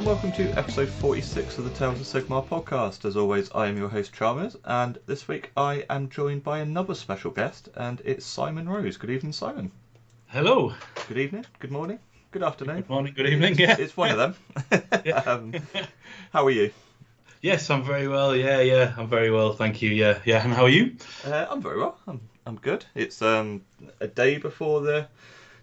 and welcome to episode 46 of the Tales of Sigmar podcast. As always, I am your host Chalmers, and this week I am joined by another special guest, and it's Simon Rose. Good evening, Simon. Hello. Good evening, good morning, good afternoon. Good morning, good evening, yeah. It's one of them. How are you? Yes, I'm very well, yeah, I'm very well, thank you, yeah. And how are you? I'm very well, I'm good. It's a day before the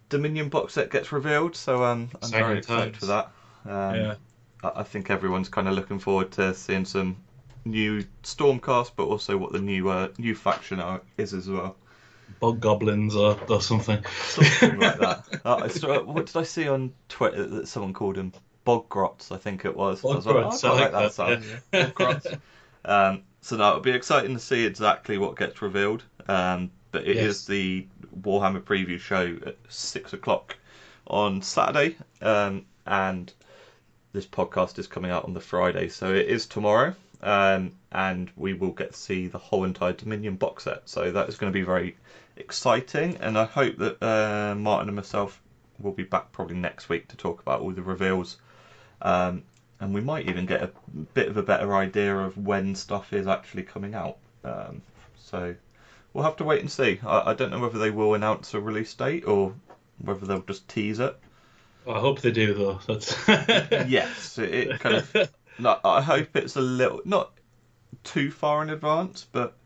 Dominion box set gets revealed, so I'm very excited for that. I think everyone's kind of looking forward to seeing some new Stormcast, but also what the new faction is as well. Bog goblins or something. Something like that. What did I see on Twitter that someone called them? Bog grots, I think it was. Bog grots, I like that sound. Yeah. Bog grots. So now it'll be exciting to see exactly what gets revealed. But it is the Warhammer preview show at 6 o'clock on Saturday, and this podcast is coming out on the Friday, so it is tomorrow, and we will get to see the whole entire Dominion box set. So that is going to be very exciting, and I hope that Martin and myself will be back probably next week to talk about all the reveals, and we might even get a bit of a better idea of when stuff is actually coming out. So we'll have to wait and see. I don't know whether they will announce a release date or whether they'll just tease it. Well, I hope they do, though. That's Yes, it kind of. No, I hope it's a little, not too far in advance, but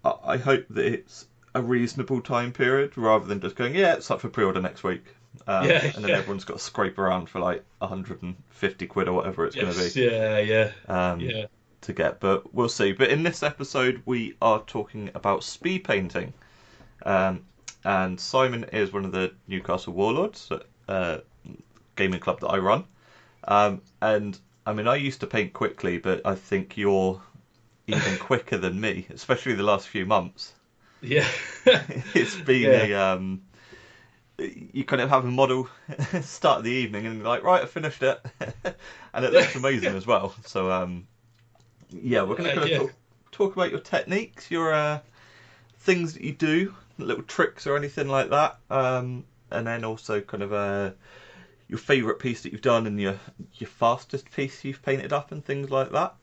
I hope that it's a reasonable time period rather than just going, it's up for pre-order next week. And then everyone's got to scrape around for like 150 quid or whatever it's going to be. To get, but we'll see. But in this episode, we are talking about speed painting. And Simon is one of the Newcastle Warlords, gaming club that I run. And I mean, I used to paint quickly, but I think you're even quicker than me, especially the last few months. Yeah. It's been you kind of have a model start of the evening and you're like, right, I finished it. And it looks amazing as well. So, we're going to talk about your techniques, your things that you do, little tricks or anything like that. And then also kind of your favourite piece that you've done and your fastest piece you've painted up and things like that.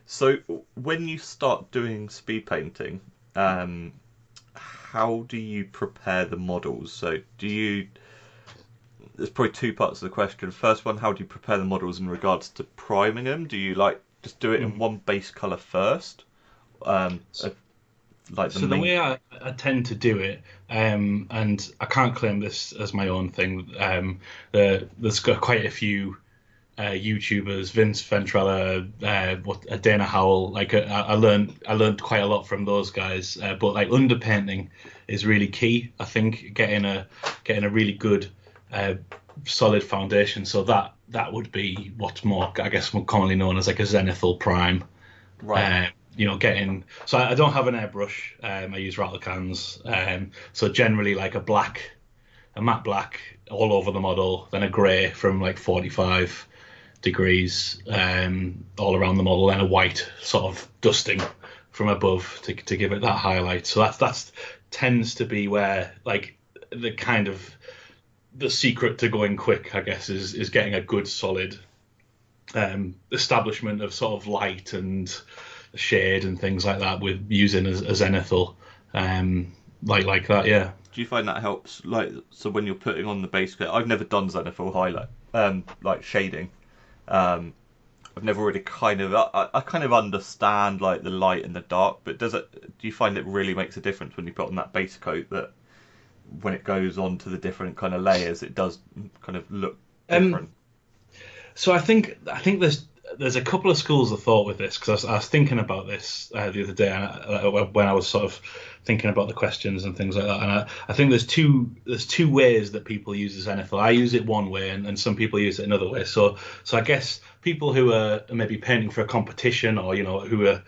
So when you start doing speed painting, how do you prepare the models? So there's probably two parts of the question. First one, how do you prepare the models in regards to priming them? Do you just do it in one base colour first? The way I tend to do it, and I can't claim this as my own thing, there's got quite a few YouTubers, Vince Ventrella, Dana Howell. I learned quite a lot from those guys. But underpainting is really key. I think getting a really good solid foundation. So that would be what's more commonly known as like a zenithal prime. Right. So I don't have an airbrush. I use rattle cans. So generally like a matte black all over the model, then a grey from like 45 degrees all around the model, then a white sort of dusting from above to give it that highlight. So that's tends to be where like the kind of the secret to going quick, I guess, is getting a good solid establishment of sort of light and shade and things like that with using a zenithal like that. Yeah. Do you find that helps? So when you're putting on the base coat, I've never done zenithal highlight, like shading. I've never really I kind of understand like the light and the dark, but do you find it really makes a difference when you put on that base coat, that when it goes on to the different kind of layers, it does kind of look different? So I think there's a couple of schools of thought with this, because I was thinking about this the other day when I was sort of thinking about the questions and things like that. And I think there's two ways that people use the zenithal. I use it one way, and some people use it another way. So I guess people who are maybe painting for a competition, or who are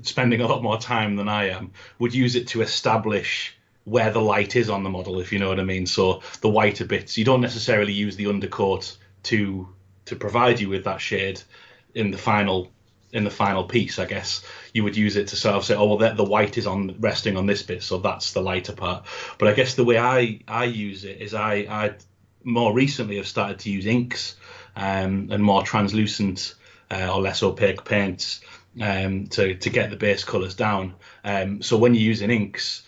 spending a lot more time than I am, would use it to establish where the light is on the model, if you know what I mean. So the whiter bits, you don't necessarily use the undercoat to provide you with that shade in the final piece. I guess you would use it to sort of say, oh well, the white is resting on this bit, so that's the lighter part. But I guess the way I use it is I more recently have started to use inks and more translucent or less opaque paints to get the base colours down. So when you're using inks,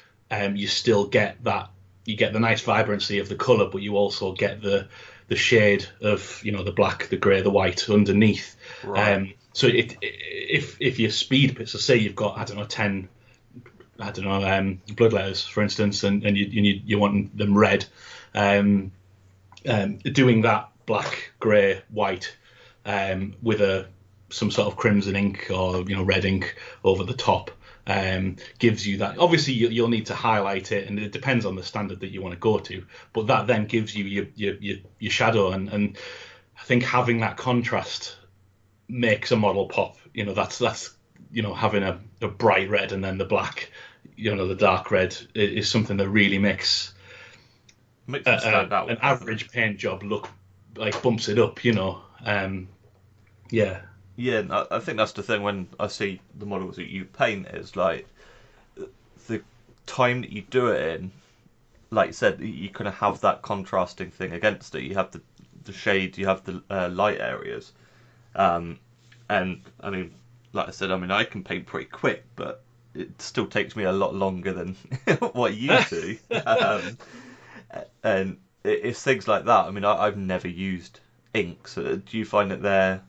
you still get that. You get the nice vibrancy of the colour, but you also get the shade of, you know, the black, the grey, the white underneath. Right. So if your speed, so say you've got, I don't know, 10, I don't know, blood letters, for instance, and you want them red, doing that black, grey, white with some sort of crimson ink or, you know, red ink over the top gives you that. Obviously, you'll need to highlight it, and it depends on the standard that you want to go to. But that then gives you your shadow, and I think having that contrast makes a model pop. You know, that's you know, having a bright red and then the black, you know, the dark red is something that really makes Makes them stand out. an average paint job look like, bumps it up. You know, yeah. Yeah, and I think that's the thing when I see the models that you paint is like the time that you do it in. Like you said, you kind of have that contrasting thing against it. You have the shade, you have the light areas, and I mean, like I said, I mean I can paint pretty quick, but it still takes me a lot longer than what you do. And it's things like that. I mean, I've never used inks. Do you find that they're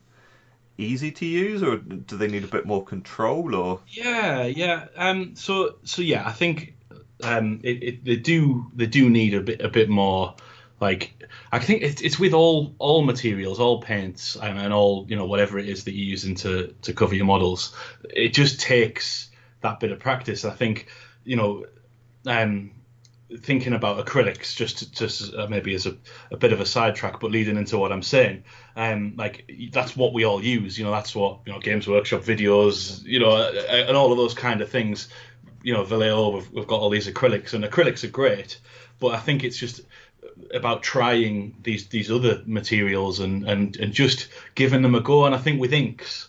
easy to use, or do they need a bit more control? Or Yeah. So yeah, I think they do need a bit more. Like, I think it's with all materials, all paints, and all, you know, whatever it is that you're using to cover your models. It just takes that bit of practice. I think, you know, thinking about acrylics, just maybe as a bit of a sidetrack, but leading into what I'm saying, like, that's what we all use. You know, that's what, you know, Games Workshop videos, you know, and all of those kind of things. You know, Vallejo, we've got all these acrylics, and acrylics are great, but I think it's just about trying these other materials and just giving them a go. And I think with inks,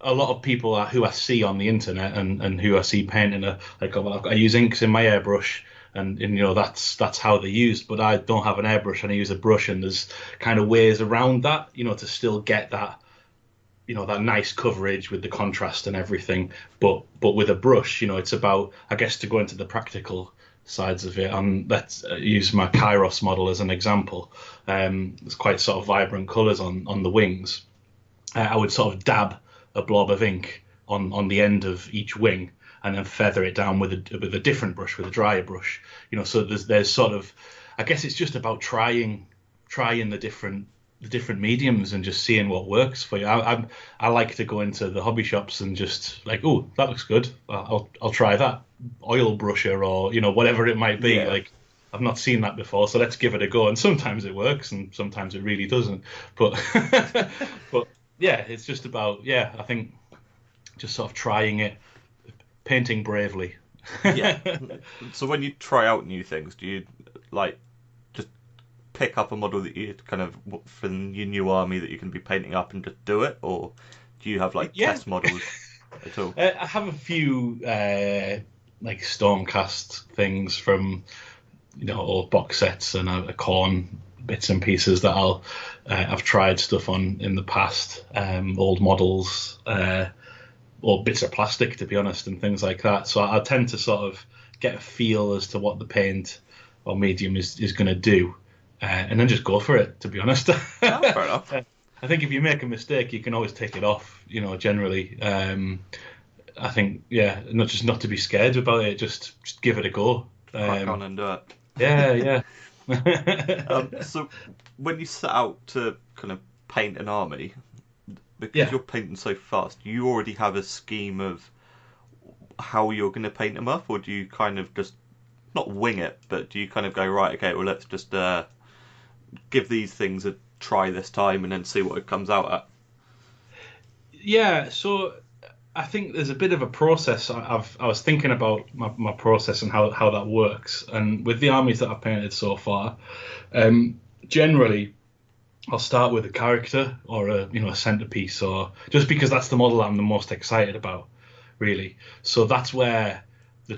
a lot of people who I see on the internet and who I see painting are like, oh, well, I use inks in my airbrush, and you know, that's how they're used. But I don't have an airbrush, and I use a brush, and there's kind of ways around that, you know, to still get that, you know, that nice coverage with the contrast and everything. But with a brush, you know, it's about, I guess, to go into the practical sides of it. And let's use my Kairos model as an example. There's quite sort of vibrant colours on the wings. I would sort of dab a blob of ink on the end of each wing, and then feather it down with a different brush, with a drier brush. You know, so there's sort of, I guess it's just about trying the different mediums and just seeing what works for you. I like to go into the hobby shops and just like, oh, that looks good. I'll try that oil brusher, or, you know, whatever it might be. Yeah. Like, I've not seen that before, so let's give it a go. And sometimes it works, and sometimes it really doesn't. But but yeah, it's just about, yeah, I think just sort of trying it, painting bravely. yeah. So when you try out new things, do you like just pick up a model that you kind of for your new army that you can be painting up and just do it, or do you have like test models at all? I have a few like Stormcast things from, you know, old box sets and a corn bits and pieces that I've tried stuff on in the past, old models, or bits of plastic, to be honest, and things like that. So I tend to sort of get a feel as to what the paint or medium is going to do, and then just go for it, to be honest. Oh, fair enough. I think if you make a mistake, you can always take it off, you know, generally. I think, yeah, not to be scared about it, just give it a go. Crack on and do it. Yeah. So when you set out to kind of paint an army, because you're painting so fast, do you already have a scheme of how you're going to paint them up, or do you kind of just not wing it, but do you kind of go, right, okay, well, let's just give these things a try this time and then see what it comes out at? Yeah, so I think there's a bit of a process. I was thinking about my process and how that works. And with the armies that I've painted so far, generally I'll start with a character or a centerpiece, or just because that's the model I'm the most excited about, really. So that's where the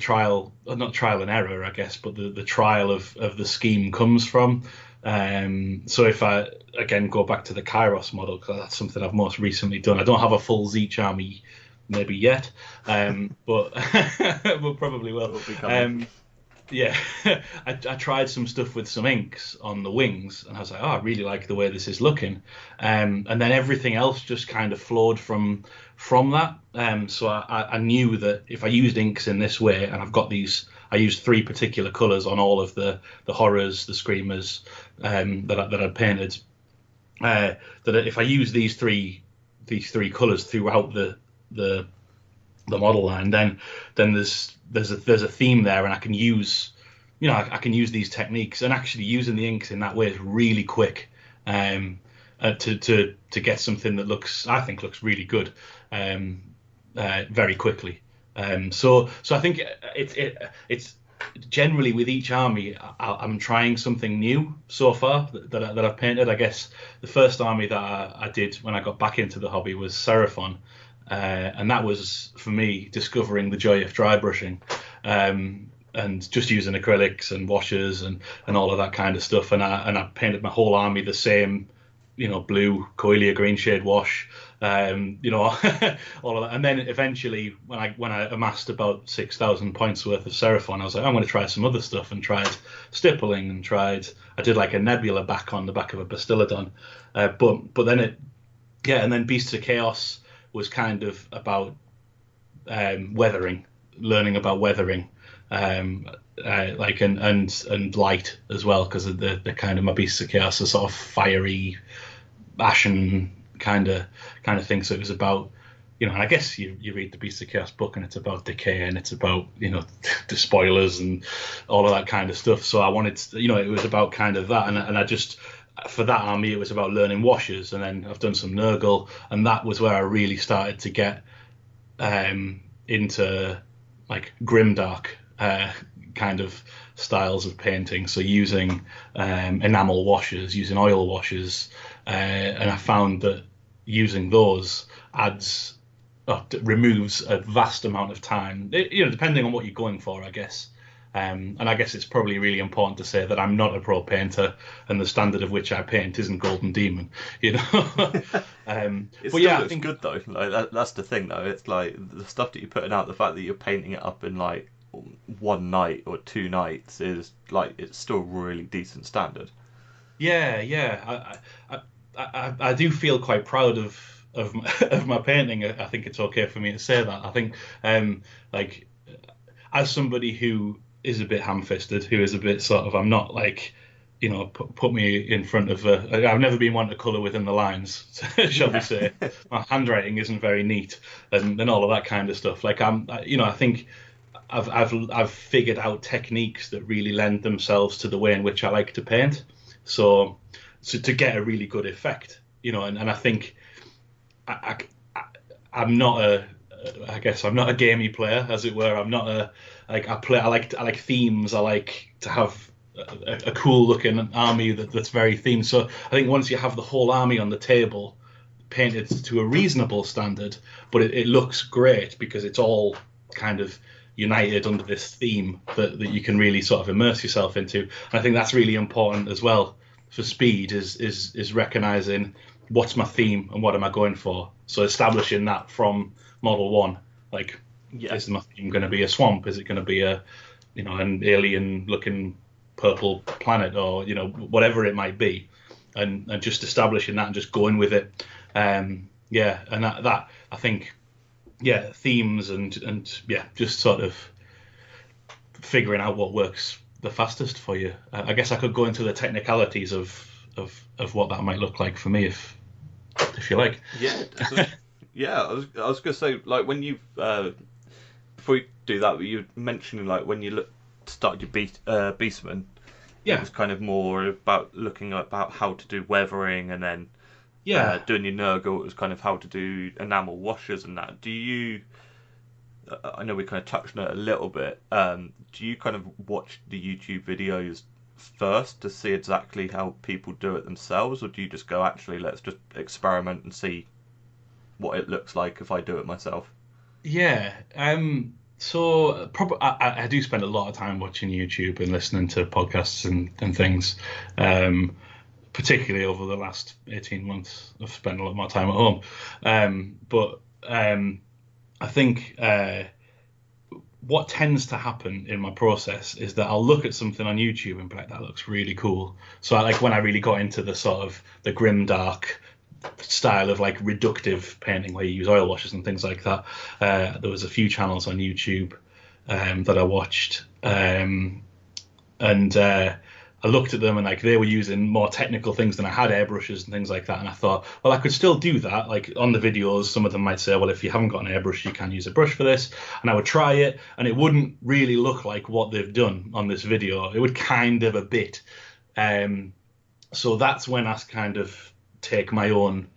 not trial and error, I guess, but the trial of the scheme comes from. So if I again go back to the Kairos model, because that's something I've most recently done. I don't have a full Zeach army maybe yet, but but probably will. Will be coming. Yeah, I tried some stuff with some inks on the wings, and I was like, oh, I really like the way this is looking. And then everything else just kind of flowed from that. So I knew that if I used inks in this way, and I've got these, I used three particular colours on all of the horrors, the screamers that I painted. That if I use these three colours throughout the model line, then there's a theme there, and I can use, I can use these techniques, and actually using the inks in that way is really quick, to get something that I think looks really good, very quickly. So I think it's generally with each army, I'm trying something new so far that I've painted. I guess the first army that I did when I got back into the hobby was Seraphon. And that was, for me, discovering the joy of dry brushing, and just using acrylics and washes and all of that kind of stuff. And I painted my whole army the same, blue Coelia green shade wash, all of that. And then eventually, when I amassed about 6,000 points worth of Seraphon, I was like, I'm going to try some other stuff, and tried stippling, and I did like a nebula back on the back of a Bastillodon, but then and then Beasts of Chaos was kind of about weathering, learning about weathering, like and light as well, because of the kind of my Beasts of Chaos are sort of fiery, ashen kind of thing. So it was about, and I guess you read the Beasts of Chaos book, and it's about decay, and it's about the spoilers and all of that kind of stuff. So I wanted to, it was about kind of that, and I just, for that army, it was about learning washes, and then I've done some Nurgle, and that was where I really started to get into like grimdark kind of styles of painting. So using enamel washes, using oil washes, and I found that using those removes a vast amount of time. Depending on what you're going for, I guess. And I guess it's probably really important to say that I'm not a pro painter, and the standard of which I paint isn't Golden Demon. It still looks good though. Like that's the thing though. It's like the stuff that you're putting out, the fact that you're painting it up in like one night or two nights is like, it's still really decent standard. Yeah. I do feel quite proud of my painting. I think it's okay for me to say that. I think like, as somebody who is a bit ham-fisted, who is a bit sort of, I'm not like, put me in front of I've never been one to colour within the lines, shall we say. My handwriting isn't very neat, and all of that kind of stuff. Like I think I've figured out techniques that really lend themselves to the way in which I like to paint. So to get a really good effect, and I think I'm not I guess I'm not a gamey player, as it were. I'm not I like themes. I like to have a cool looking army that's very themed. So I think once you have the whole army on the table, painted to a reasonable standard, but it looks great because it's all kind of united under this theme that you can really sort of immerse yourself into. And I think that's really important as well for speed, is recognizing what's my theme and what am I going for. So establishing that from model one, like, is my theme going to be a swamp? Is it going to be an alien looking purple planet, or whatever it might be, and just establishing that and just going with it. And that I think, themes and just sort of figuring out what works the fastest for you. I guess I could go into the technicalities of what that might look like for me if you like. Yeah, I was gonna say, like, when you before you do that, you were mentioning like when you started your Beastman, it was kind of more about looking about how to do weathering, and then doing your Nurgle, it was kind of how to do enamel washes and that. Do you? I know we kind of touched on it a little bit. Do you kind of watch the YouTube videos first to see exactly how people do it themselves, or do you just go, actually, let's just experiment and see what it looks like if I do it myself? Yeah. I do spend a lot of time watching YouTube and listening to podcasts and things. Particularly over the last 18 months, I've spent a lot more time at home. But I think what tends to happen in my process is that I'll look at something on YouTube and be like, that looks really cool. So like when I really got into the sort of the grim dark style of like reductive painting where you use oil washes and things like that, there was a few channels on YouTube that I watched, and I looked at them and like they were using more technical things than I had, airbrushes and things like that. And I thought, well, I could still do that. Like on the videos, some of them might say, well, if you haven't got an airbrush, you can use a brush for this. And I would try it, and it wouldn't really look like what they've done on this video. It would kind of a bit. So that's when I kind of take my own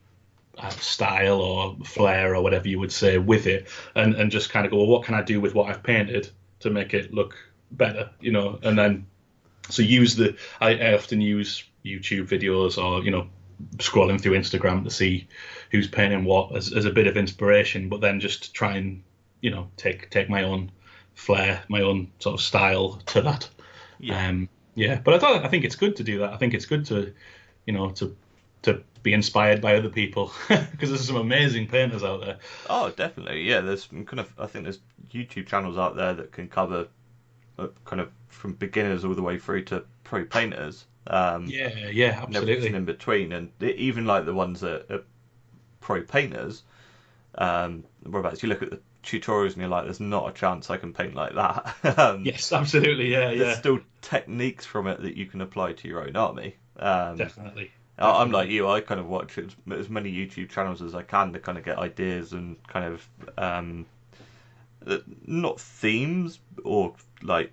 style or flair or whatever you would say with it, and just kind of go, well, what can I do with what I've painted to make it look better, and then. So I often use YouTube videos or, scrolling through Instagram to see who's painting what as a bit of inspiration, but then just try and, take my own flair, my own sort of style to that. Yeah. But I think it's good to do that. I think it's good to, to be inspired by other people because there's some amazing painters out there. Oh, definitely. Yeah. I think there's YouTube channels out there that can cover kind of from beginners all the way through to pro painters. Yeah, absolutely. And everything in between, and even like the ones that are pro painters. Whereabouts you look at the tutorials and you're like, there's not a chance I can paint like that. Yes, absolutely. Yeah. There's still techniques from it that you can apply to your own army. Definitely. I'm like you. I kind of watch as many YouTube channels as I can to kind of get ideas and kind of not themes or like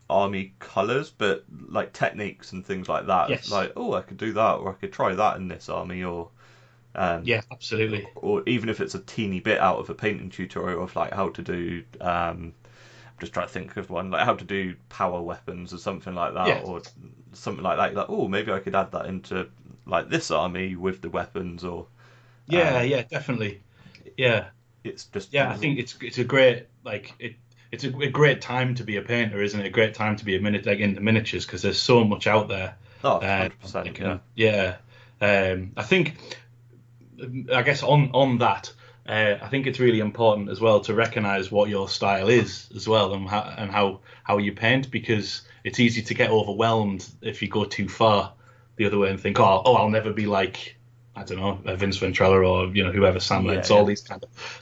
army colours, but like techniques and things like that. Yes. Like, oh, I could do that, or I could try that in this army, or yeah, absolutely. Or even if it's a teeny bit out of a painting tutorial of like how to do. I'm just trying to think of one like how to do power weapons or something like that, or something like that. You're like, oh, maybe I could add that into like this army with the weapons, or yeah, definitely. Yeah. It's just I think it's a great it's a great time to be a painter, isn't it? A great time to be into miniatures because there's so much out there. Oh, 100%. I think I guess on that I think it's really important as well to recognize what your style is as well, and how you paint, because it's easy to get overwhelmed if you go too far the other way and think, oh, I'll never be like, I don't know, Vince Ventrella or whoever, Sam Lentz, all these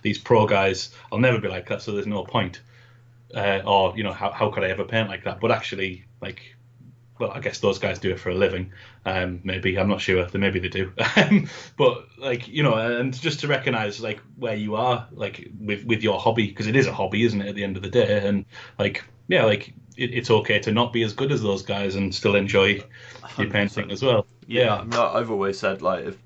these pro guys. I'll never be like that, so there's no point. Or how could I ever paint like that? But actually, like, well, I guess those guys do it for a living. Maybe, I'm not sure. Maybe they do. But like, and just to recognise like where you are, like with your hobby, because it is a hobby, isn't it? At the end of the day, and like, yeah, like it's okay to not be as good as those guys and still enjoy your painting as well. Yeah. I've always said like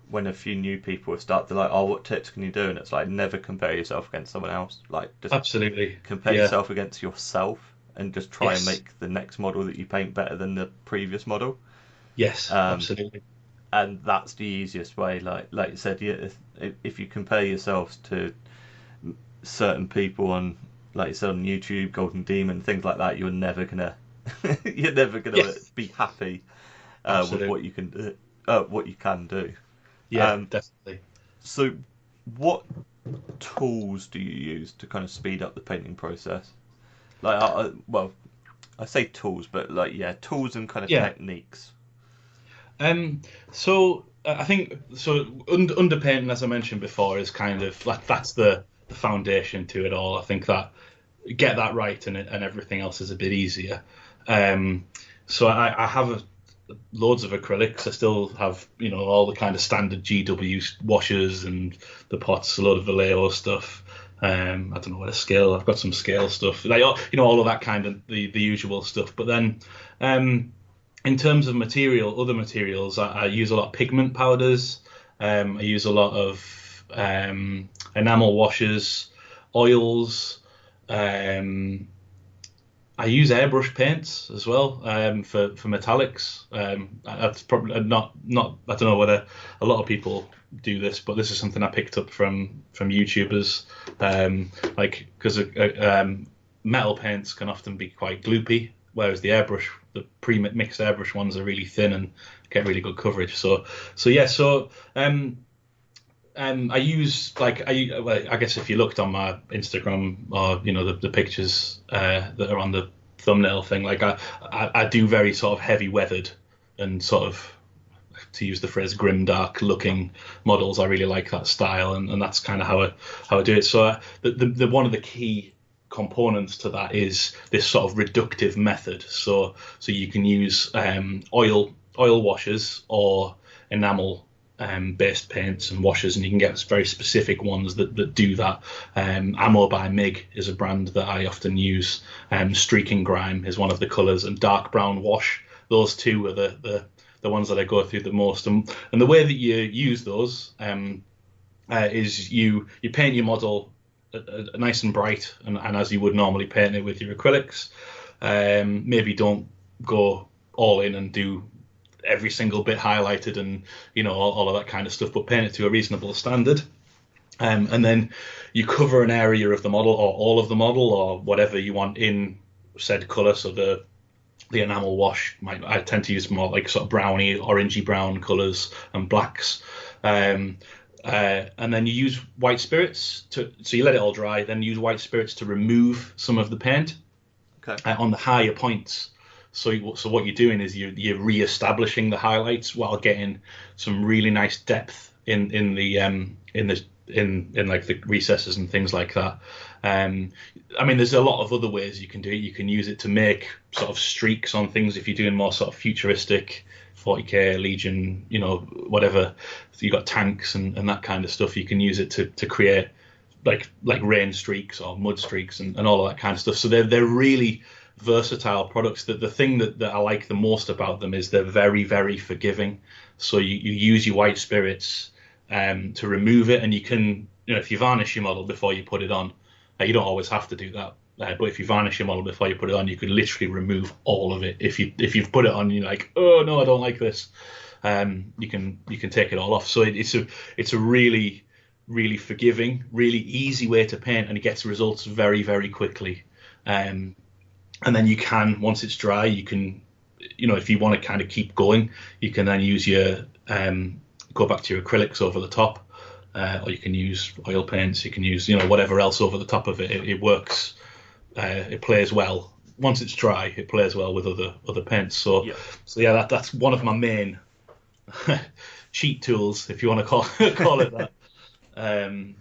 when a few new people start, they're like, oh, what tips can you do? And it's like, never compare yourself against someone else. Like, just absolutely compare yourself against yourself and just try and make the next model that you paint better than the previous model. Yes, absolutely. And that's the easiest way. Like you said, if you compare yourselves to certain people on, like you said, on YouTube, Golden Demon, things like that, you're never gonna be happy with what you can do. What you can do. Yeah, definitely. So, what tools do you use to kind of speed up the painting process? Like, I say tools, but like, tools and kind of techniques. So I think underpainting, as I mentioned before, is kind of like that's the foundation to it all. I think that get that right and everything else is a bit easier. So I have loads of acrylics. I still have all the kind of standard GW washers and the pots, a lot of Vallejo stuff. I don't know what a scale. I've got some scale stuff, like all of that kind of the usual stuff. But then in terms of other materials, I use a lot of pigment powders. I use a lot of enamel washes, oils. I use airbrush paints as well for metallics. That's probably not. I don't know whether a lot of people do this, but this is something I picked up from YouTubers, because metal paints can often be quite gloopy, whereas the pre-mixed airbrush ones are really thin and get really good coverage. I use I guess if you looked on my Instagram or the pictures that are on the thumbnail thing, like I do very sort of heavy weathered and sort of, to use the phrase, grim dark looking models. I really like that style, and that's kind of how I do it. So the one of the key components to that is this sort of reductive method. So you can use oil washes or enamel based paints and washes, and you can get very specific ones that do that. Ammo by MIG is a brand that I often use. Streaking Grime is one of the colours, and Dark Brown Wash. Those two are the ones that I go through the most. And the way that you use those is you paint your model nice and bright, and as you would normally paint it with your acrylics. Maybe don't go all in and do every single bit highlighted and all of that kind of stuff, but paint it to a reasonable standard. And then you cover an area of the model or all of the model or whatever you want in said colour. So the enamel wash, I tend to use more like sort of browny, orangey brown colours and blacks. And then you use white spirits so you let it all dry, then use white spirits to remove some of the paint on the higher points. So what you're doing is you're re-establishing the highlights while getting some really nice depth in like the recesses and things like that. There's a lot of other ways you can do it. You can use it to make sort of streaks on things if you're doing more sort of futuristic 40k Legion, whatever. So you've got tanks and that kind of stuff. You can use it to create like rain streaks or mud streaks and all of that kind of stuff. So they're really versatile products. The thing that I like the most about them is they're very, very forgiving. So you use your white spirits to remove it, and you can, if you varnish your model before you put it on, you don't always have to do that. But if you varnish your model before you put it on, you could literally remove all of it. If you've put it on, you're like, oh no, I don't like this. You can take it all off. So it's a really, really forgiving, really easy way to paint, and it gets results very, very quickly. And then you can, once it's dry, you can, if you want to kind of keep going, you can then use your go back to your acrylics over the top, or you can use oil paints. You can use whatever else over the top of it. It works. It plays well once it's dry. It plays well with other paints. So that's one of my main cheat tools, if you want to call it that. And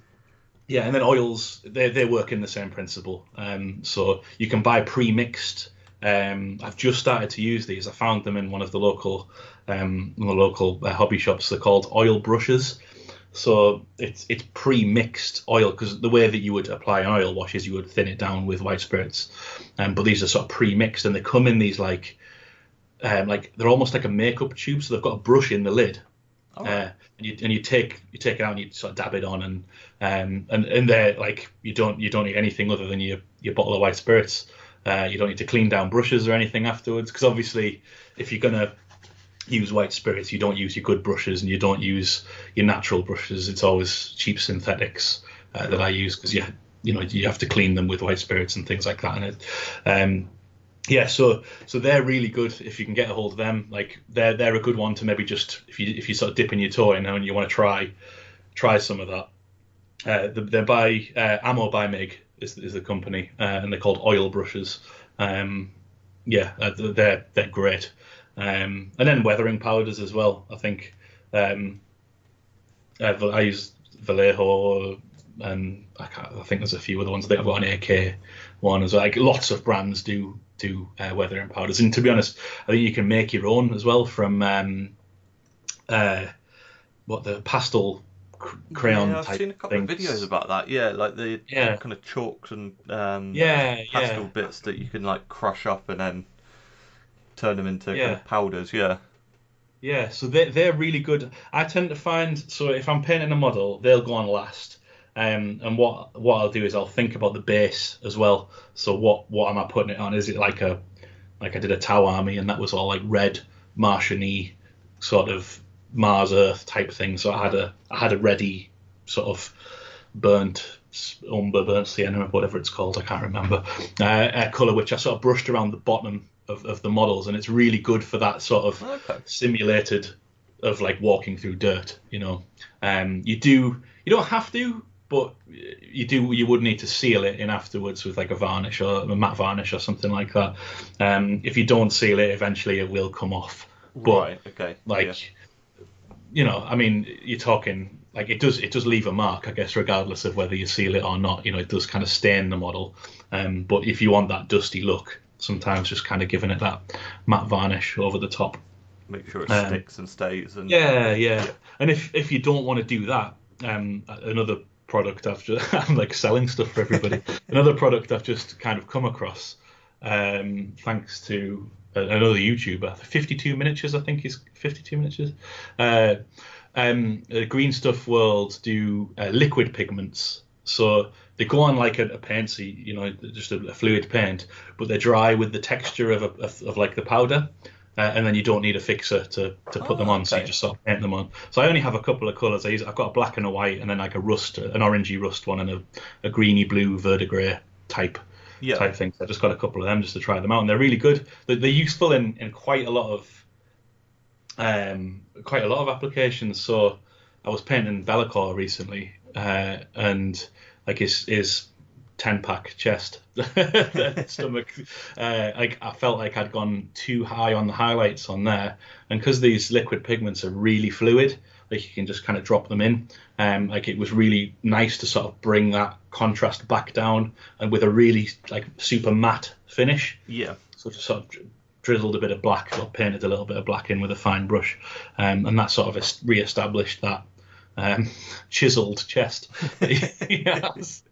then oils, they work in the same principle. So you can buy pre-mixed. I've just started to use these. I found them in one of the local hobby shops. They're called oil brushes. So it's pre-mixed oil, because the way that you would apply an oil wash is you would thin it down with white spirits. But these are sort of pre-mixed, and they come in these like they're almost like a makeup tube. So they've got a brush in the lid. And you take it out and you sort of dab it on, and they're like, you don't need anything other than your bottle of white spirits. You don't need to clean down brushes or anything afterwards, because obviously if you're gonna use white spirits, you don't use your good brushes and you don't use your natural brushes. It's always cheap synthetics that I use, because you have to clean them with white spirits and things like that. And so they're really good if you can get a hold of them. Like they're a good one to maybe just if you sort of dipping your toe in and you want to try some of that. They're by Ammo by MIG is the company, and they're called oil brushes. They're great. And then weathering powders as well. I think I use Vallejo, and I think there's a few other ones. I think I've got an AK one as well. Like lots of brands do weathering powders, and to be honest, I think you can make your own as well from the pastel crayon type. I've seen a couple of videos about that. Yeah, like the kind of chalks and pastel bits that you can like crush up and then turn them into kind of powders. Yeah, so they're really good. I tend to find, so if I'm painting a model, they'll go on last. And what I'll do is I'll think about the base as well. So what am I putting it on? Is it like I did a Tau army, and that was all like red Martian-y sort of Mars Earth type thing. So I had a ready sort of burnt umber, burnt sienna, whatever it's called, I can't remember, a colour which I sort of brushed around the bottom of the models, and it's really good for that sort of simulated of like walking through dirt. You don't have to, but you would need to seal it in afterwards with like a varnish or a matte varnish or something like that. If you don't seal it, eventually it will come off. But, right. Okay. I mean, you're talking like it does leave a mark, I guess, regardless of whether you seal it or not. It does kind of stain the model. But if you want that dusty look, sometimes just kind of giving it that matte varnish over the top. Make sure it sticks and stays. And yeah. And if you don't want to do that, another product I'm like selling stuff for everybody. Another product I've just kind of come across, thanks to another YouTuber, 52 Miniatures, I think he's 52 Miniatures. Green Stuff World do liquid pigments. So they go on like a paint, so just a fluid paint, but they're dry with the texture of like the powder. And then you don't need a fixer to put them on, so you just sort of paint them on. So I only have a couple of colours. I've got a black and a white, and then like a rust, an orangey rust one, and a greeny blue verdigris type thing. So I just got a couple of them just to try them out, and they're really good. They're useful in quite a lot of applications. So I was painting Bellicor recently, and like his 10-pack chest stomach, I felt like I'd gone too high on the highlights on there, and because these liquid pigments are really fluid, like you can just kind of drop them in, like it was really nice to sort of bring that contrast back down, and with a really like super matte finish. So just sort of drizzled a bit of black, or painted a little bit of black in with a fine brush, and that sort of re-established that chiseled chest that he has.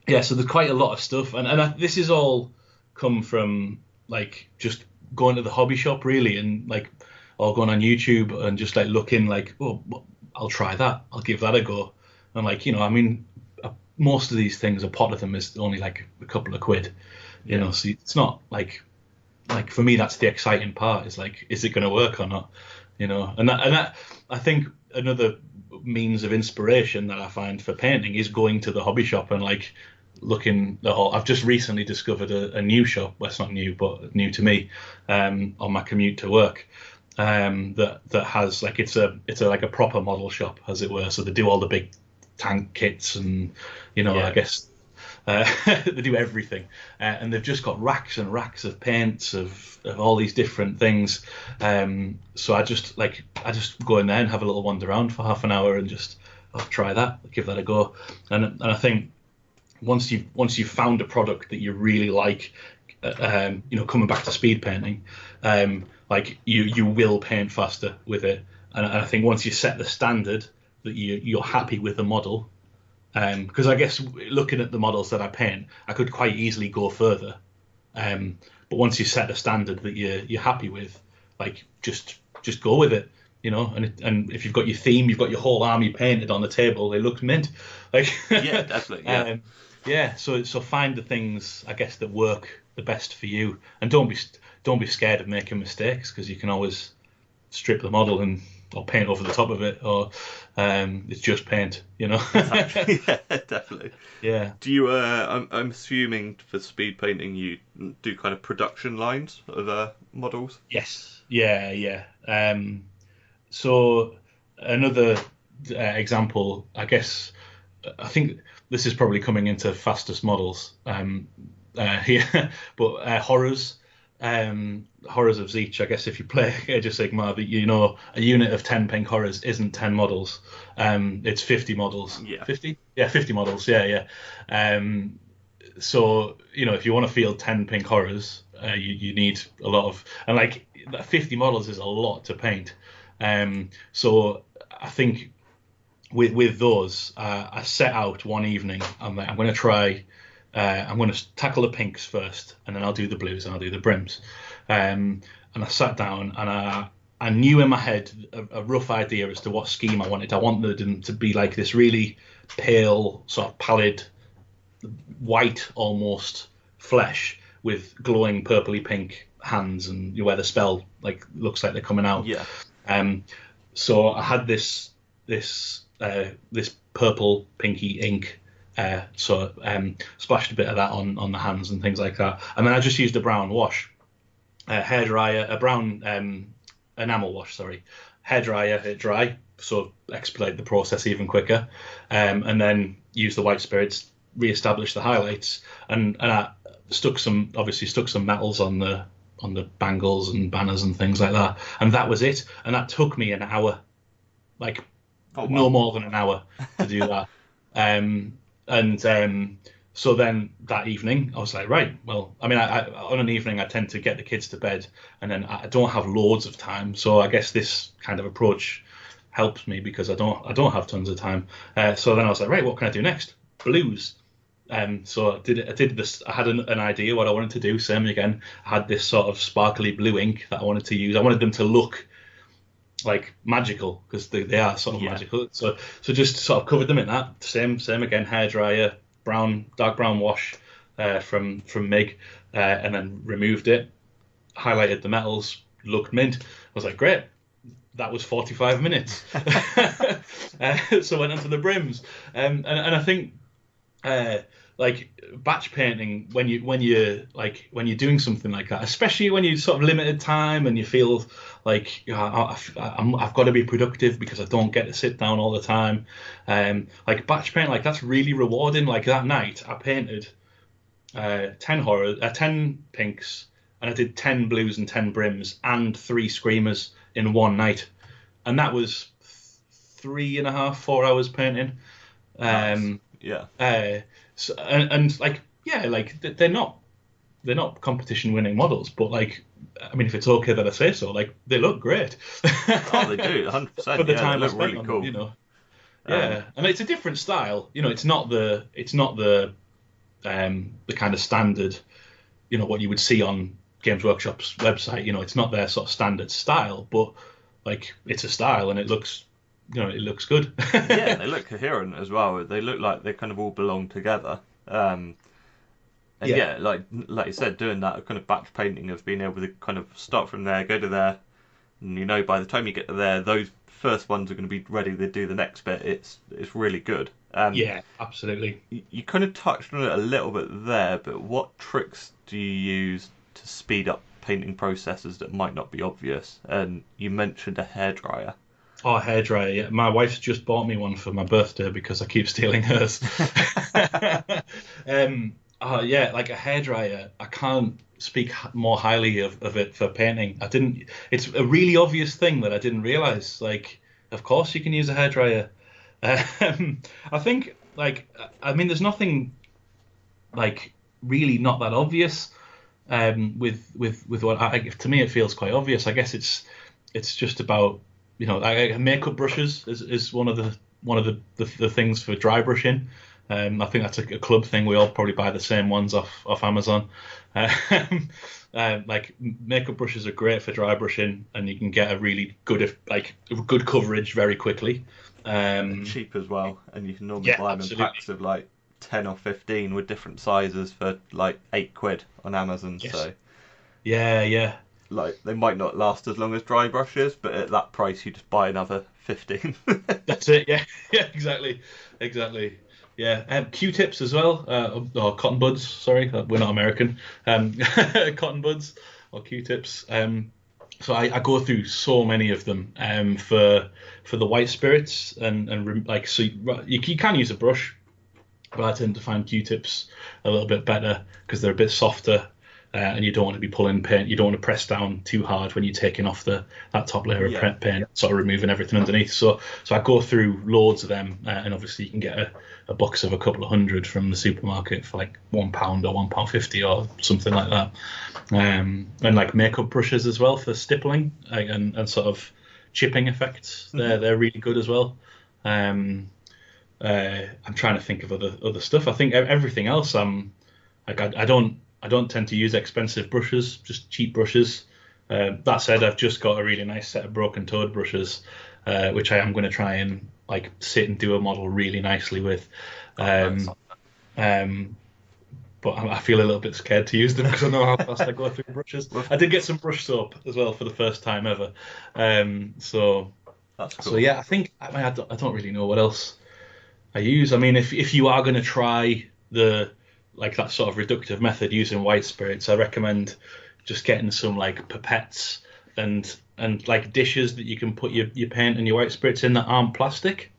So there's quite a lot of stuff, and this is all come from like just going to the hobby shop really, and like or going on YouTube and just like looking like, oh, I'll try that, I'll give that a go, and like I mean, most of these things, a pot of them is only like a couple of quid, so it's not like for me that's the exciting part, is like, is it going to work or not, and that I think another means of inspiration that I find for painting is going to the hobby shop and like looking at all. I've just recently discovered a new shop. Well, it's not new, but new to me, on my commute to work, that has like it's like a proper model shop, as it were. So they do all the big tank kits and I guess they do everything, and they've just got racks and racks of paints of all these different things. So I just go in there and have a little wander around for half an hour and just try that, give that a go. And I think once you've found a product that you really like, coming back to speed painting, like you will paint faster with it. And I think once you set the standard that you're happy with the model. Because I guess looking at the models that I paint, I could quite easily go further. But once you set a standard that you're happy with, like just go with it, And if you've got your theme, you've got your whole army painted on the table, it looks mint. Like yeah, definitely. Yeah. So find the things, I guess, that work the best for you, and don't be scared of making mistakes, because you can always strip the model or paint over the top of it, or it's just paint, Exactly. Yeah, definitely. Yeah. Do you? I'm assuming for speed painting you do kind of production lines of models. Yes. Yeah. So another example, I guess, I think this is probably coming into fastest models here, but horrors. Horrors of Zeach, I guess if you play Age of Sigmar, that a unit of 10 pink horrors isn't 10 models, it's 50 models. 50? Yeah, 50 models, yeah. So if you want to field 10 pink horrors, you need a lot of, and like 50 models is a lot to paint. So I think with those, I set out one evening, I'm going to try, I'm going to tackle the pinks first, and then I'll do the blues and I'll do the brims. And I sat down and I knew in my head a rough idea as to what scheme I wanted. I wanted them to be like this really pale, sort of pallid, white almost flesh with glowing purpley pink hands, and where the spell like looks like they're coming out. Yeah. So I had this purple pinky ink. Splashed a bit of that on the hands and things like that, and then I just used a brown wash, hairdryer, a brown enamel wash, sorry, hairdryer, it dry, so expedite the process even quicker, and then use the white spirits, re-establish the highlights, and I stuck some metals on the bangles and banners and things like that, and that was it, and that took me an hour, like no more than an hour to do that. So then that evening, I was like, right, well, I mean, I on an evening, I tend to get the kids to bed, and then I don't have loads of time. So I guess this kind of approach helps me because I don't have tons of time. So then I was like, right, what can I do next? Blues. So I did this. I had an idea what I wanted to do. Same again. I had this sort of sparkly blue ink that I wanted to use. I wanted them to look like magical because they are sort of magical. So just sort of covered them in that. Same again. Hairdryer, dark brown wash from MIG, and then removed it. Highlighted the metals. Looked mint. I was like, great. That was 45 minutes. So went onto the brims, and I think. Like batch painting when you're doing something like that, especially when you're sort of limited time and you feel like I've got to be productive because I don't get to sit down all the time. Like batch paint, like that's really rewarding. Like that night, I painted 10 pinks, and I did 10 blues and 10 brims and 3 screamers in one night, and that was 3.5, 4 hours painting. Nice. Yeah. So, and like they're not competition winning models, but like I mean if it's okay that I say so, like they look great. Oh, they do, 100%. For the time they I look spent really on cool. them, and it's a different style. It's not the kind of standard, what you would see on Games Workshop's website. It's not their sort of standard style, but like it's a style and it looks. It looks good. Yeah, they look coherent as well. They look like they kind of all belong together. And like you said, doing that kind of batch painting of being able to kind of start from there, go to there, and by the time you get to there, those first ones are going to be ready to do the next bit. It's really good. Yeah, absolutely. You kind of touched on it a little bit there, but what tricks do you use to speed up painting processes that might not be obvious? And you mentioned a hairdryer. Oh, hairdryer, yeah. My wife's just bought me one for my birthday because I keep stealing hers. Yeah, like a hairdryer, I can't speak more highly of it for painting. It's a really obvious thing that I didn't realise. Like, of course you can use a hairdryer. I think, there's nothing, really not that obvious with what, to me it feels quite obvious. I guess it's just about, makeup brushes is one of the things for dry brushing. I think that's a club thing. We all probably buy the same ones off Amazon. Makeup brushes are great for dry brushing, and you can get a really good coverage very quickly. Cheap as well, and you can normally buy them in packs of 10 or 15 with different sizes for £8 on Amazon. Yes. So yeah. They might not last as long as dry brushes, but at that price you just buy another 15. That's it. Yeah, exactly. Yeah, Q-tips as well, or cotton buds. Sorry, we're not American. Cotton buds or Q-tips. So I go through so many of them for the white spirits so you can use a brush, but I tend to find Q-tips a little bit better because they're a bit softer. And you don't want to be pulling paint. You don't want to press down too hard when you're taking off that top layer of paint, sort of removing everything underneath. So I go through loads of them, and obviously you can get a box of a couple of hundred from the supermarket for £1 or £1.50 or something like that. And makeup brushes as well for stippling and sort of chipping effects. They're really good as well. I'm trying to think of other stuff. I think everything else. I don't tend to use expensive brushes, just cheap brushes. That said, I've just got a really nice set of broken toed brushes, which I am going to try and sit and do a model really nicely with. but I feel a little bit scared to use them because I know how fast I go through brushes. I did get some brush soap as well for the first time ever. So That's cool. So yeah, I don't really know what else I use. I mean, if you are going to try that sort of reductive method using white spirits, I recommend just getting some like pipettes and like dishes that you can put your paint and your white spirits in that aren't plastic.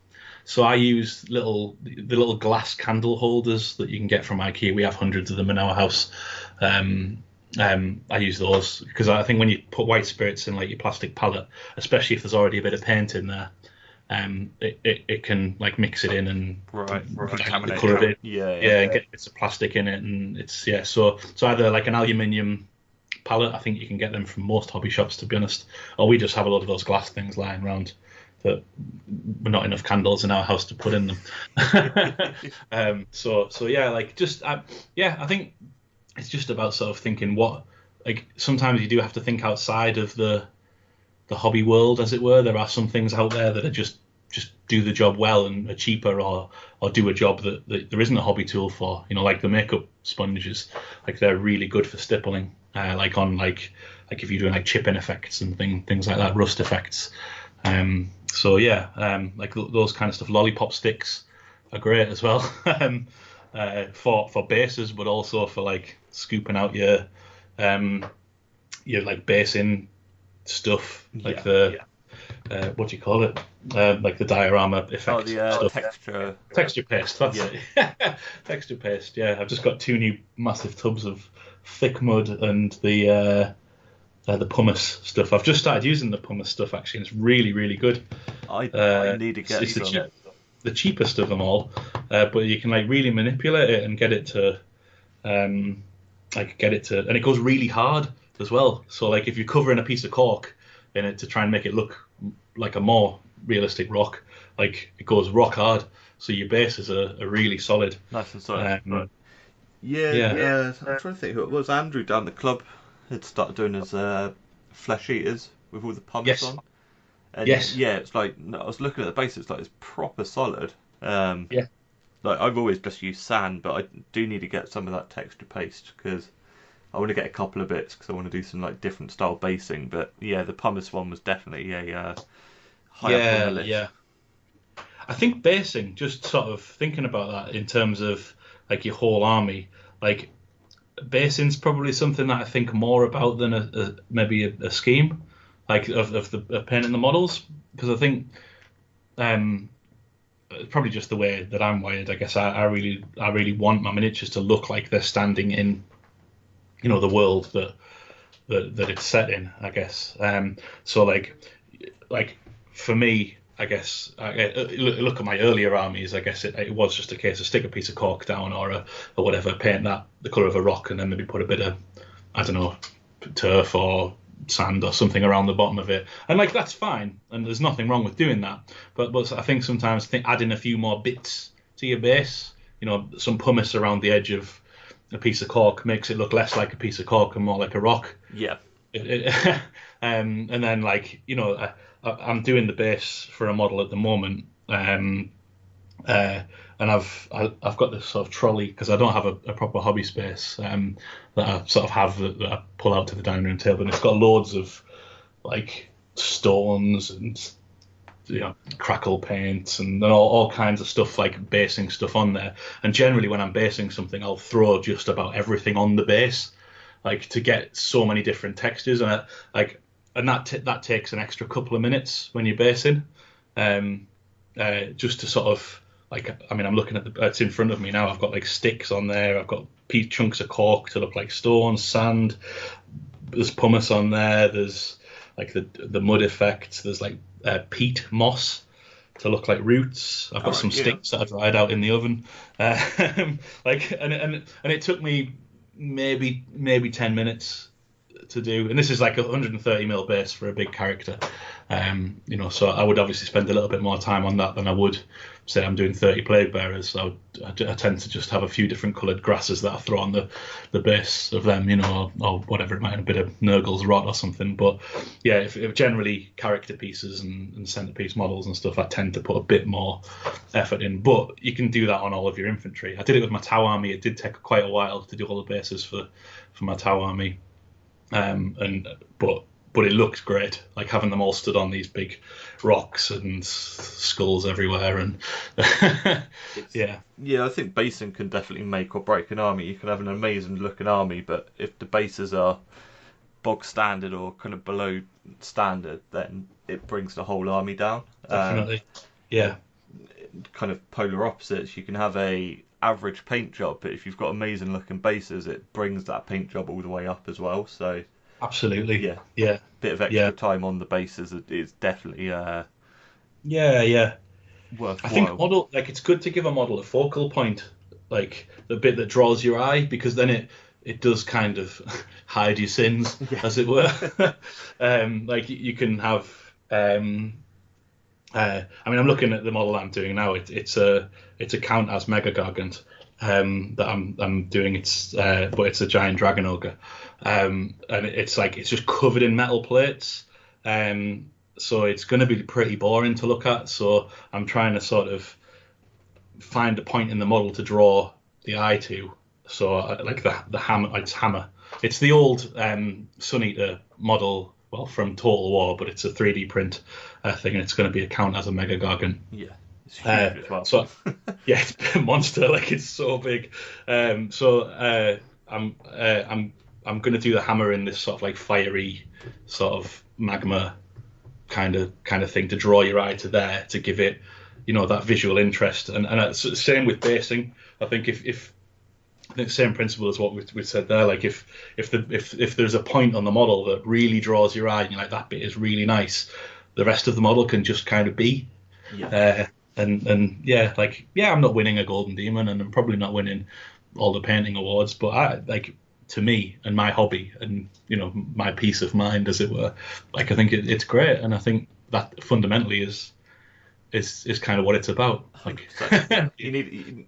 So I use the little glass candle holders that you can get from IKEA. We have hundreds of them in our house. I use those because I think when you put white spirits in like your plastic palette, especially if there's already a bit of paint in there, it can like mix it in and contaminate the colour of it. Yeah, and get bits of plastic in it, and it's So either like an aluminium palette, I think you can get them from most hobby shops, to be honest, or we just have a lot of those glass things lying around that we're not enough candles in our house to put in them. So yeah, like just I think it's just about sort of thinking what, like, sometimes you do have to think outside of the hobby world, as it were. There are some things out there that are just do the job well and are cheaper, or do a job that there isn't a hobby tool for. You know, like the makeup sponges, like they're really good for stippling, like if you're doing like chipping effects and things like that, rust effects. So yeah, like those kind of stuff. Lollipop sticks are great as well. For bases, but also for like scooping out your like basing stuff, like what do you call it? Like the diorama effect stuff. Texture paste. That's it. Texture paste. Yeah, I've just got 2 new massive tubs of thick mud and the pumice stuff. I've just started using the pumice stuff actually, and it's really, really good. I need to get it's the cheapest of them all, but you can like really manipulate it and get it to, and it goes really hard as well. So like if you're covering a piece of cork in it to try and make it look like a more realistic rock, like it goes rock hard. So your bases are really solid. Nice and solid. Right. Yeah. I'm trying to think who it was. Andrew down the club had started doing his flesh eaters with all the pumice on. And yeah, it's like, I was looking at the base, it's like it's proper solid. Like I've always just used sand, but I do need to get some of that texture paste because I want to get a couple of bits because I want to do some like different style basing. But yeah, the pumice one was definitely high up on the list. Yeah. I think basing, just sort of thinking about that in terms of like your whole army, like basing's probably something that I think more about than maybe a scheme, like of painting the models, because I think probably just the way that I'm wired. I guess I really want my miniatures to look like they're standing in, you know, the world that it's set in, I guess. So like for me, I guess look at my earlier armies. I guess it was just a case of stick a piece of cork down or whatever, paint that the colour of a rock, and then maybe put a bit of, I don't know, turf or sand or something around the bottom of it, and like that's fine, and there's nothing wrong with doing that. But I think sometimes adding a few more bits to your base, you know, some pumice around the edge of a piece of cork makes it look less like a piece of cork and more like a rock. Yeah. And then like, you know, I'm doing the base for a model at the moment, and I've got this sort of trolley because I don't have a proper hobby space that I sort of have that I pull out to the dining room table, and it's got loads of like stones and, you know, crackle paints and all kinds of stuff, like basing stuff on there. And generally when I'm basing something, I'll throw just about everything on the base, like to get so many different textures, and that takes an extra couple of minutes when you're basing, just to sort of, like, I mean, I'm looking at it's in front of me now. I've got like sticks on there. I've got chunks of cork to look like stones, sand. There's pumice on there. There's like the mud effect. There's like peat moss to look like roots. I've got some sticks that I dried out in the oven. Like, and it took me maybe 10 minutes to do, and this is like a 130 mil base for a big character. So I would obviously spend a little bit more time on that than I would say I'm doing 30 plague bearers. I tend to just have a few different coloured grasses that I throw on the base of them, or whatever it might be, a bit of Nurgle's Rot or something. But yeah, if generally character pieces and centerpiece models and stuff, I tend to put a bit more effort in. But you can do that on all of your infantry. I did it with my Tau army. It did take quite a while to do all the bases for my Tau army, but it looked great, like having them all stood on these big rocks and skulls everywhere, and yeah. I think basing can definitely make or break an army. You can have an amazing looking army, but if the bases are bog standard or kind of below standard, then it brings the whole army down. Definitely, yeah. Kind of polar opposites. You can have a average paint job, but if you've got amazing looking bases, it brings that paint job all the way up as well. So absolutely, yeah. Bit of extra time on the bases is definitely worthwhile. I think model, like, it's good to give a model a focal point, like the bit that draws your eye, because then it does kind of hide your sins, as it were. Like you can have. I'm looking at the model I'm doing now. It's a count as Mega Gargant that I'm doing. But it's a giant dragon ogre, and it's just covered in metal plates. So it's going to be pretty boring to look at. So I'm trying to sort of find a point in the model to draw the eye to. So like the hammer, it's hammer. It's the old Sun Eater model. Well, from Total War, but it's a 3D print thing, and it's going to be a count as a Mega Gargant. Yeah, it's huge as well. So, yeah, it's a monster. Like, it's so big. I'm going to do the hammer in this sort of like fiery sort of magma kind of thing to draw your eye to there, to give it, that visual interest. And it's the same with basing. I think I think the same principle as what we said there. Like if there's a point on the model that really draws your eye, and you're like, that bit is really nice, the rest of the model can just kind of be. Yeah. I'm not winning a Golden Demon, and I'm probably not winning all the painting awards, but to me and my hobby and my peace of mind, as it were, like, I think it's great, and I think that fundamentally is kind of what it's about. Like,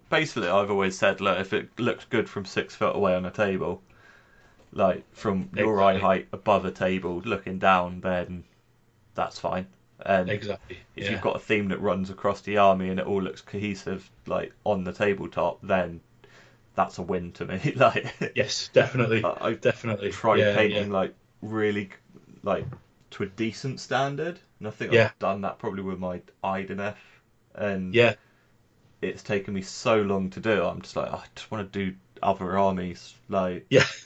basically, I've always said, look, if it looks good from 6 foot away on a table, like from your eye height above a table looking down, then that's fine. And exactly. If you've got a theme that runs across the army and it all looks cohesive, like on the tabletop, then that's a win to me. Like, yes, definitely. I've definitely tried painting like really like to a decent standard, and I think I've done that probably with my Idenef, and it's taken me so long to do. I'm just like, I just want to do other armies. Like,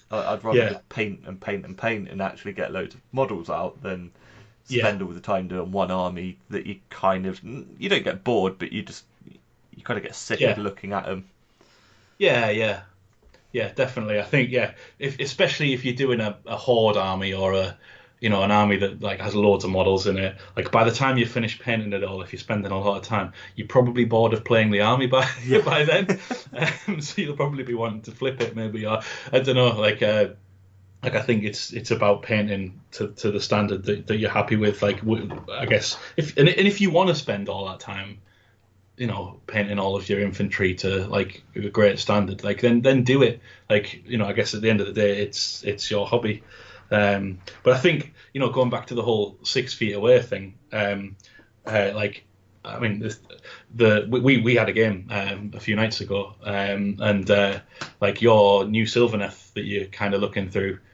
I'd rather just paint and actually get loads of models out than spend all the time doing one army that you don't get bored, but you kind of get sick of looking at them. Yeah, definitely. I think especially if you're doing a horde army or an army that like has loads of models in it. Like, by the time you finish painting it all, if you're spending a lot of time, you're probably bored of playing the army by then. So you'll probably be wanting to flip it, maybe, or I don't know. Like I think it's about painting to the standard that you're happy with. Like, I guess if you want to spend all that time, painting all of your infantry to like a great standard, like then do it. Like, I guess at the end of the day, it's your hobby. But I think, going back to the whole 6 feet away thing, we had a game a few nights ago, and like your new Sylvaneth that you're kind of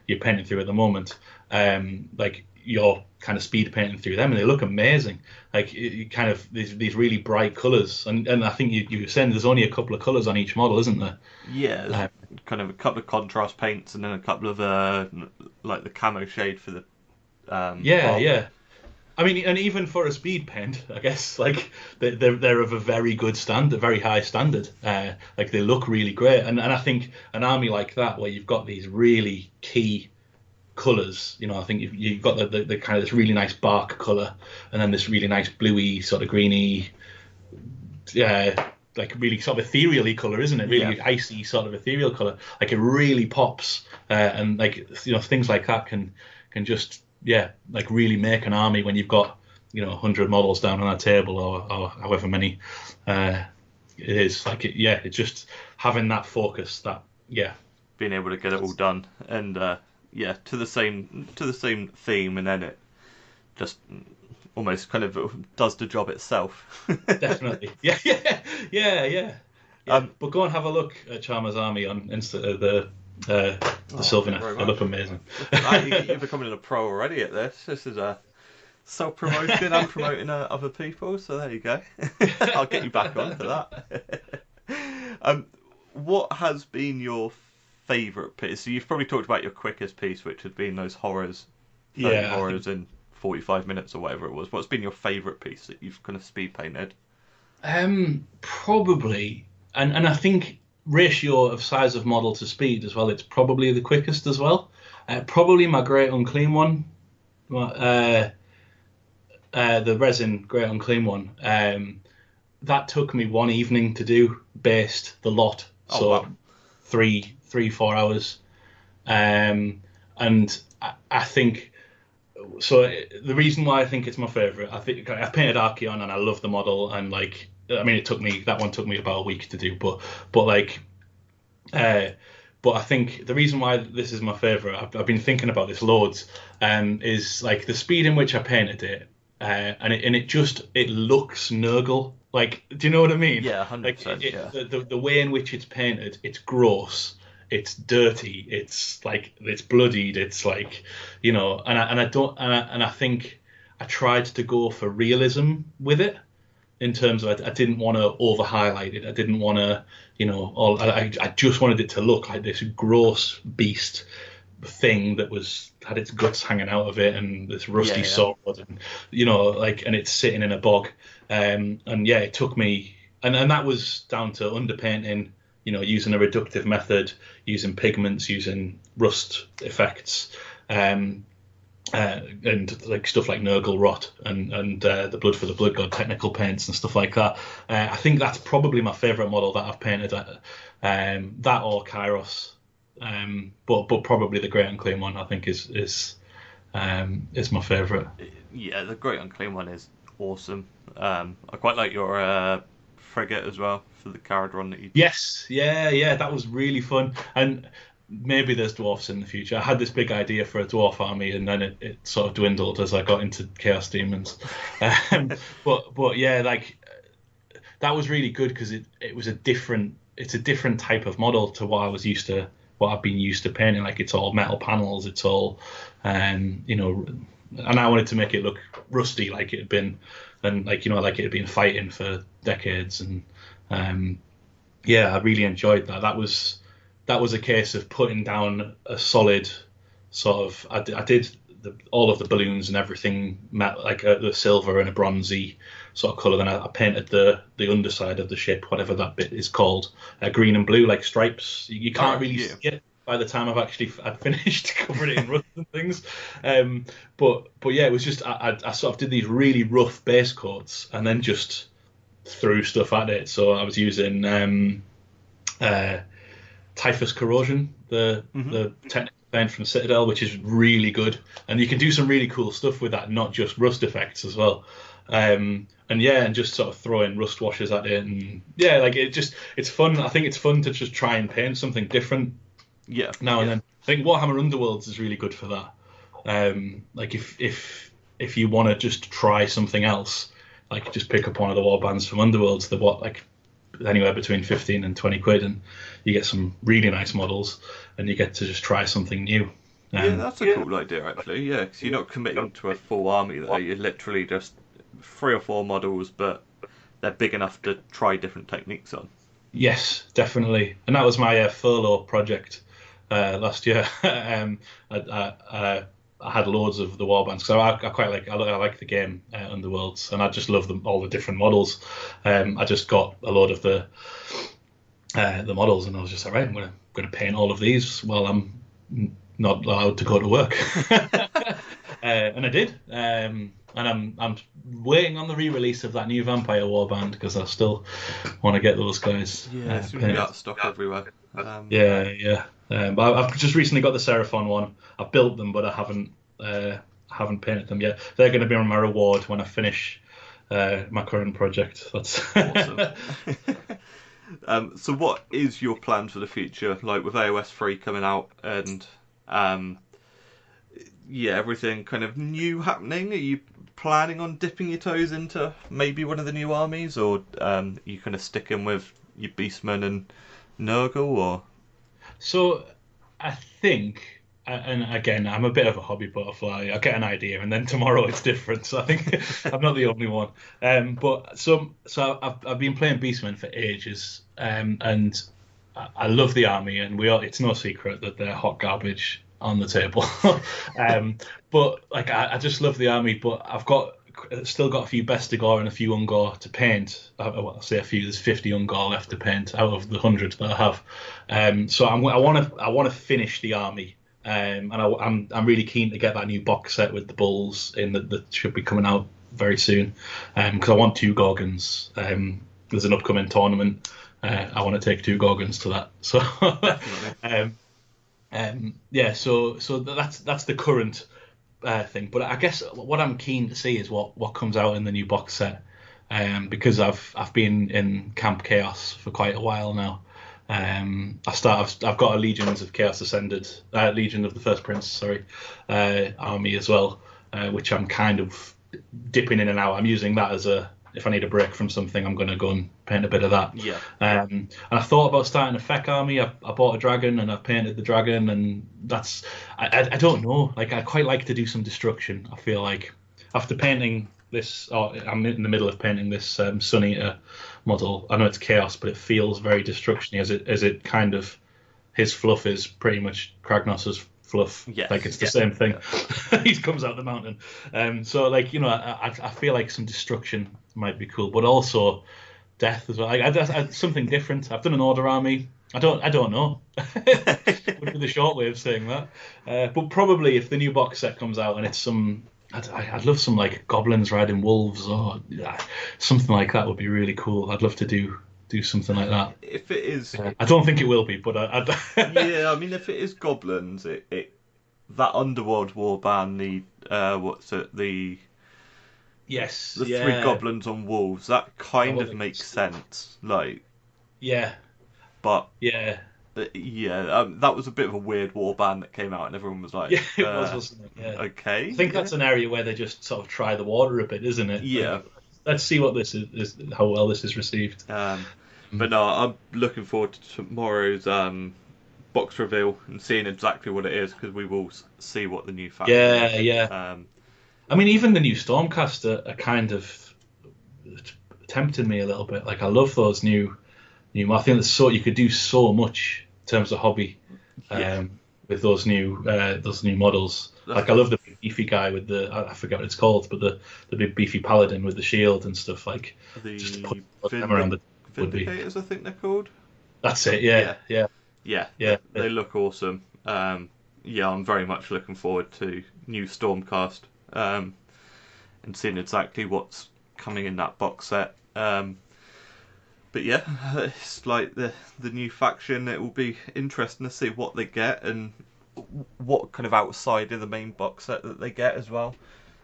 you're painting through at the moment, like you're kind of speed painting through them, and they look amazing. Like, you kind of these really bright colours, and I think you were saying there's only a couple of colours on each model, isn't there? Yeah, kind of a couple of contrast paints, and then a couple of like the camo shade for the yeah. I mean, and even for a speed paint, I guess, like they're of a very good standard, very high standard. Like, they look really great, and I think an army like that, where you've got these really key colours, I think you've got the kind of this really nice bark colour, and then this really nice bluey sort of greeny, like really sort of ethereal colour, isn't it? Really icy sort of ethereal colour. Like it really pops, and like things like that can just like really make an army when you've got 100 models down on a table or however many it is. Like it's just having that focus, being able to get it all done, and to the same theme, and then it just almost kind of does the job itself. Definitely. Yeah. But go and have a look at Chalmers' army on the Sylvanet. They look amazing. You're becoming a pro already at this. This is a self-promotion and promoting other people, so there you go. I'll get you back on for that. What has been your favourite piece? So you've probably talked about your quickest piece, which had been those horrors. Horrors in 45 minutes or whatever it was. What's been your favourite piece that you've kind of speed painted? Probably, and I think ratio of size of model to speed as well, it's probably the quickest as well. Probably my Great Unclean one, the resin Great Unclean one. That took me one evening to do, based the lot. So 3-4 hours. And I think, so the reason why I think it's my favourite, I think I've painted Archeon and I love the model, and like, I mean, that one took me about a week to do, but I think the reason why this is my favourite, I've been thinking about this loads, is like the speed in which I painted it, and it looks Nurgle. Like, do you know what I mean? Yeah, 100%. The way in which it's painted, it's gross, it's dirty, it's like it's bloodied, it's like, and I think I tried to go for realism with it, in terms of I didn't want to over highlight it. I didn't want to, I just wanted it to look like this gross beast thing that had its guts hanging out of it, and this rusty sword, and and it's sitting in a bog. It took me, and that was down to underpainting, using a reductive method, using pigments, using rust effects, and like stuff like Nurgle rot and the Blood for the Blood God technical paints and stuff like that. I think that's probably my favourite model that I've painted. That or Kairos, but probably the Great Unclean one I think is my favourite. Yeah, the Great Unclean one is awesome. I quite like your frigate as well for the Caradron that you. Yes, yeah, that was really fun. And maybe there's dwarfs in the future. I had this big idea for a dwarf army, and then it sort of dwindled as I got into Chaos Demons. But yeah, like that was really good because it was a different type of model to what I've been used to painting. Like, it's all metal panels, it's all and I wanted to make it look rusty, like it had been, and like it had been fighting for decades. And I really enjoyed that. That was a case of putting down a solid sort of. I did all of the balloons and everything, like the silver and a bronzy sort of colour. Then I painted the underside of the ship, whatever that bit is called, green and blue, like stripes. You can't really see it by the time I'd finished covering it in rust and things. But yeah, it was just I sort of did these really rough base coats and then just threw stuff at it. So I was using Typhus Corrosion, the technical paint from Citadel, which is really good, and you can do some really cool stuff with that, not just rust effects as well. And just sort of throwing rust washes at it, and it's fun. I think it's fun to just try and paint something different. Yeah. Now and then. I think Warhammer Underworlds is really good for that. Like if you want to just try something else, like just pick up one of the warbands from Underworlds, anywhere between 15 and 20 quid, and you get some really nice models, and you get to just try something new. That's a cool idea, actually. Yeah, because you're not committing to a full army there. You're literally just 3 or 4 models, but they're big enough to try different techniques on. Yes, definitely. And that was my furlough project last year. I had loads of the warbands because I like the game Underworlds, and I just love all the different models. I just got a load of the models, and I was just like, right, I'm gonna paint all of these while I'm not allowed to go to work. And I did. And I'm waiting on the re-release of that new Vampire Warband because I still want to get those guys. Yeah, it's really out of stock everywhere. Yeah. But I've just recently got the Seraphon one. I've built them, but I haven't painted them yet. They're going to be on my reward when I finish my current project. That's awesome. So what is your plan for the future? Like with AOS 3 coming out and everything kind of new happening, are you planning on dipping your toes into maybe one of the new armies, or you kind of sticking with your Beastmen and Nurgle, or? So I think, and again, I'm a bit of a hobby butterfly. I get an idea, and then tomorrow it's different. So I think I'm not the only one. But I've been playing Beastmen for ages, and I love the army, and it's no secret that they're hot garbage on the table. But like I just love the army. But I've still got a few Bestigor and a few Ungor to paint. I'll say a few. There's 50 Ungor left to paint out of the 100 that I have. So I want to finish the army. And I'm really keen to get that new box set with the bulls in that should be coming out very soon. Because I want 2 Gorgons. There's an upcoming tournament. I want to take 2 Gorgons to that. So so that's the current thing. But I guess what I'm keen to see is what comes out in the new box set. Because I've been in Camp Chaos for quite a while now. I've got a Legions of Chaos Ascended, Legion of the First Prince, army as well, which I'm kind of dipping in and out. I'm using that as if I need a break from something, I'm going to go and paint a bit of that. Yeah. And I thought about starting a Feck army. I bought a dragon and I've painted the dragon, and that's I don't know. Like I quite like to do some destruction. I feel like after painting this, I'm in the middle of painting this Sun Eater model. I know it's chaos, but it feels very destruction-y as it kind of, his fluff is pretty much Kragnos's fluff. Yes, like it's the same thing. Yeah. He comes out the mountain. So like, I feel like some destruction might be cool, but also death as well. I something different. I've done an Order army. I don't know. Would be the short way of saying that. But probably if the new box set comes out and it's some, I'd love some like goblins riding wolves or something like that would be really cool. I'd love to do something like that. If it is, I don't think it will be, but yeah, I mean, if it is goblins, that Underworld Warband, the yes, the 3 goblins on wolves, that kind of makes sense. Like, yeah, but yeah. That was a bit of a weird warband that came out, and everyone was like, "Yeah, it was, wasn't it?" Yeah. Okay. I think that's an area where they just sort of try the water a bit, isn't it? Yeah. Like, let's see what this is, how well this is received. But no, I'm looking forward to tomorrow's box reveal and seeing exactly what it is, because we will see what the new faction is. Yeah. I mean, even the new Stormcaster are kind of tempting me a little bit. Like, I love those new. I think you could do so much in terms of hobby with those new models. Like I love the big beefy guy with I forget what it's called, but the big beefy paladin with the shield and stuff. Like just put them around the Vindicators, I think they're called. That's it. Yeah. They look awesome. I'm very much looking forward to new Stormcast and seeing exactly what's coming in that box set. But yeah, it's like the new faction. It will be interesting to see what they get and what kind of outside of the main box set that they get as well.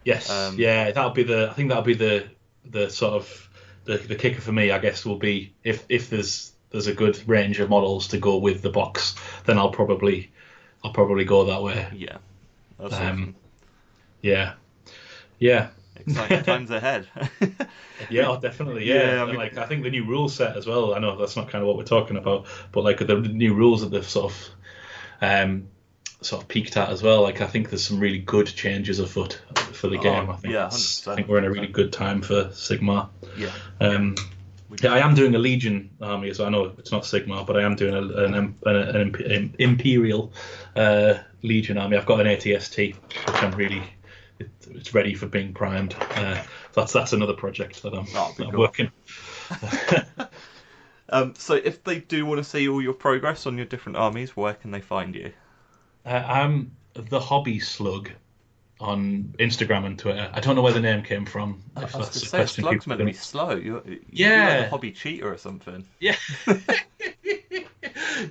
Yes, I think that'll be the sort of the kicker for me. I guess will be if there's a good range of models to go with the box, then I'll probably go that way. Yeah, that's awesome. Yeah. Exciting times ahead. Yeah, definitely. Yeah, I mean, like I think the new rule set as well. I know that's not kind of what we're talking about, but like the new rules that they've sort of peaked at as well. Like I think there's some really good changes afoot for the game. I think we're in a really good time for Sigmar. Yeah. I am doing a Legion army as well. I know it's not Sigmar, but I am doing an Imperial Legion army. I've got an ATST, which I'm really. It's ready for being primed. That's another project that I'm working. So if they do want to see all your progress on your different armies, where can they find you? I'm the hobby slug on Instagram and Twitter. I don't know where the name came from. I If was going that's to a say, a question slug's people meant are to going be to. slow. You'd be like the Yeah, hobby cheater or something. yeah,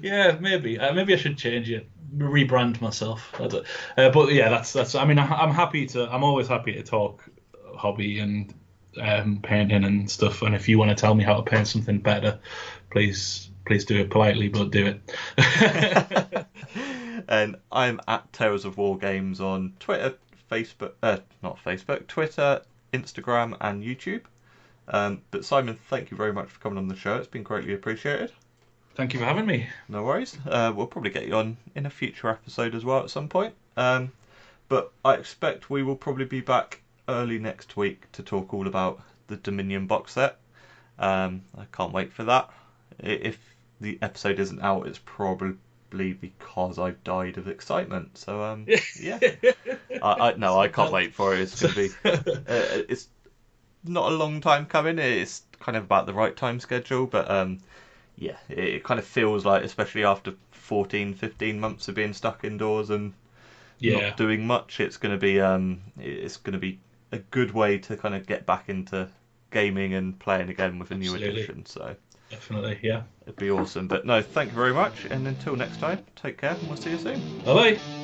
yeah. Maybe I should change it, rebrand myself. But yeah, that's. I mean, I'm happy to. I'm always happy to talk hobby and painting and stuff. And if you want to tell me how to paint something better, please do it politely, but do it. And I'm at Tales of War Games on Twitter, Facebook, not Facebook, Twitter, Instagram, and YouTube. But Simon, thank you very much for coming on the show. It's been greatly appreciated. Thank you for having me. No worries. We'll probably get you on in a future episode as well at some point. But I expect we will probably be back early next week to talk all about the Dominion box set. I can't wait for that. If the episode isn't out, it's probably because I've died of excitement. So yeah, I can't wait for it. It's going to be. It's not a long time coming. It's kind of about the right time schedule, but yeah, it kind of feels like, especially after 14, 15 months of being stuck indoors and Yeah, not doing much, it's going to be a good way to kind of get back into gaming and playing again with a new absolutely, edition. So definitely, yeah. it'd be awesome. But no, thank you very much, and until next time, take care, and we'll see you soon. Bye bye.